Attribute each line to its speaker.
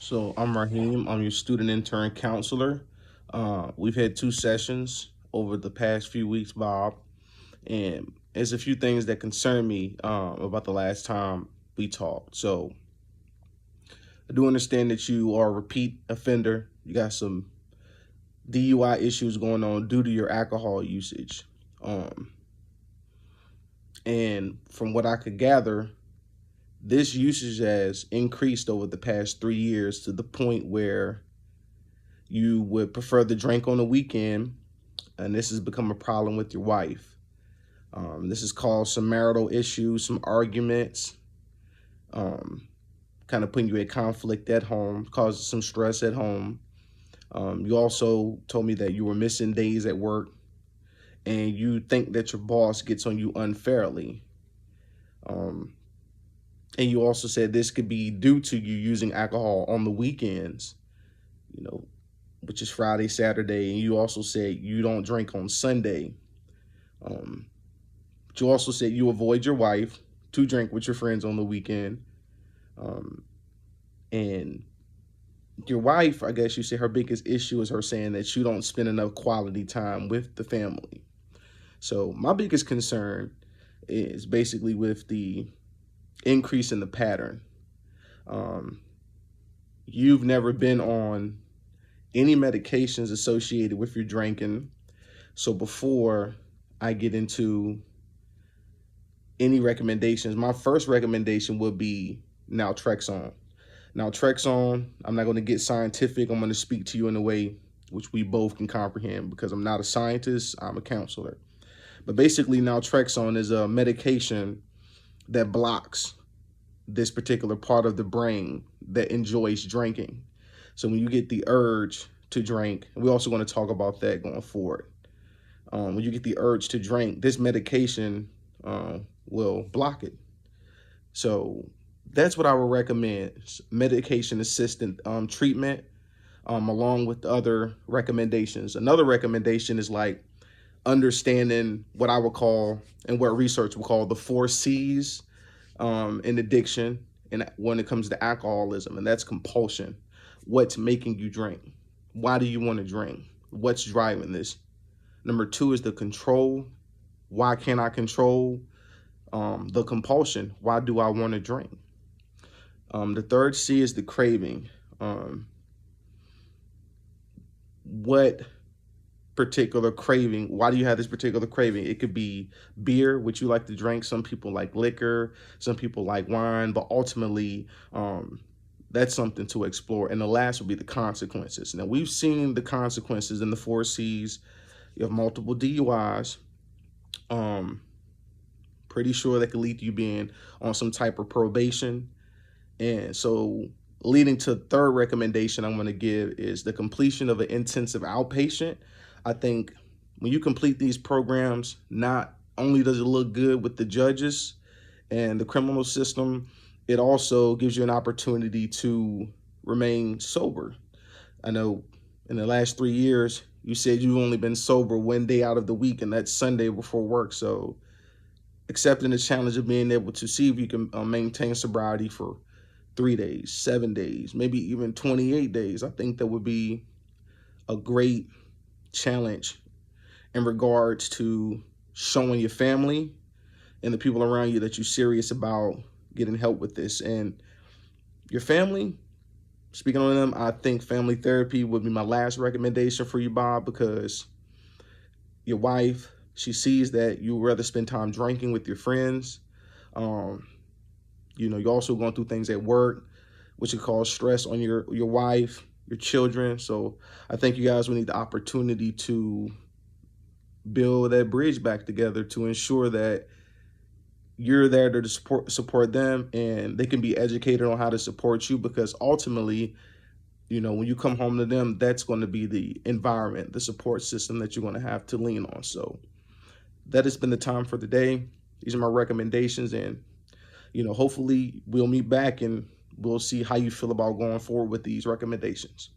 Speaker 1: So I'm Raheem. I'm your student intern counselor. We've had two sessions over the past few weeks, Bob, and there's a few things that concern me about the last time we talked. So I do understand that you are a repeat offender. You got some DUI issues going on due to your alcohol usage. Um, and from what I could gather, this usage has increased over the past 3 years to the point where you would prefer to drink on the weekend, and this has become a problem with your wife. This has caused some marital issues, some arguments, um, kind of putting you in conflict at home, causes some stress at home. You also told me that you were missing days at work, and you think that your boss gets on you unfairly. Um, and you also said this could be due to you using alcohol on the weekends, you know, which is Friday, Saturday, and you also said you don't drink on Sunday. But you also said you avoid your wife to drink with your friends on the weekend. Um, and your wife, I guess you say her biggest issue is her saying that you don't spend enough quality time with the family. So my biggest concern is basically with the increase in the pattern. Um, you've never been on any medications associated with your drinking. So before I get into any recommendations, my first recommendation would be naltrexone. Naltrexone, I'm not going to get scientific. I'm going to speak to you in a way which we both can comprehend because I'm not a scientist, I'm a counselor. But basically, naltrexone is a medication that blocks this particular part of the brain that enjoys drinking. So when you get the urge to drink, and we're also going to talk about that going forward. When you get the urge to drink, this medication will block it. So that's what I would recommend: medication assisted treatment, along with other recommendations. Another recommendation is like understanding what I would call and what research would call the 4 C's in addiction, and when it comes to alcoholism, and that's compulsion. What's making you drink? Why do you want to drink? What's driving this? Number 2 is the control. Why can't I control the compulsion? Why do I want to drink? The 3rd C is the craving. What particular craving? Why do you have this particular craving? It could be beer, which you like to drink. Some people like liquor, some people like wine, but ultimately that's something to explore. And the last would be the consequences. Now, we've seen the consequences in the 4 C's. You have multiple DUIs. Pretty sure that could lead to you being on some type of probation. And so leading to the 3rd recommendation I'm going to give is the completion of an intensive outpatient. I think when you complete these programs, not only does it look good with the judges and the criminal system, it also gives you an opportunity to remain sober. I know in the last 3 years, you said you've only been sober one day out of the week, and that's Sunday before work. So accepting the challenge of being able to see if you can maintain sobriety for 3 days, 7 days, maybe even 28 days, I think that would be a great challenge in regards to showing your family and the people around you that you're serious about getting help with this. And your family, speaking on them, I think family therapy would be my last recommendation for you, Bob, because your wife, she sees that you would rather spend time drinking with your friends. You're also going through things at work, which could cause stress on your wife, your children. So I think you guys will need the opportunity to build that bridge back together to ensure that you're there to support them, and they can be educated on how to support you, because ultimately, when you come home to them, that's going to be the environment, the support system that you're going to have to lean on. So that has been the time for the day. These are my recommendations, and hopefully we'll meet back and we'll see how you feel about going forward with these recommendations.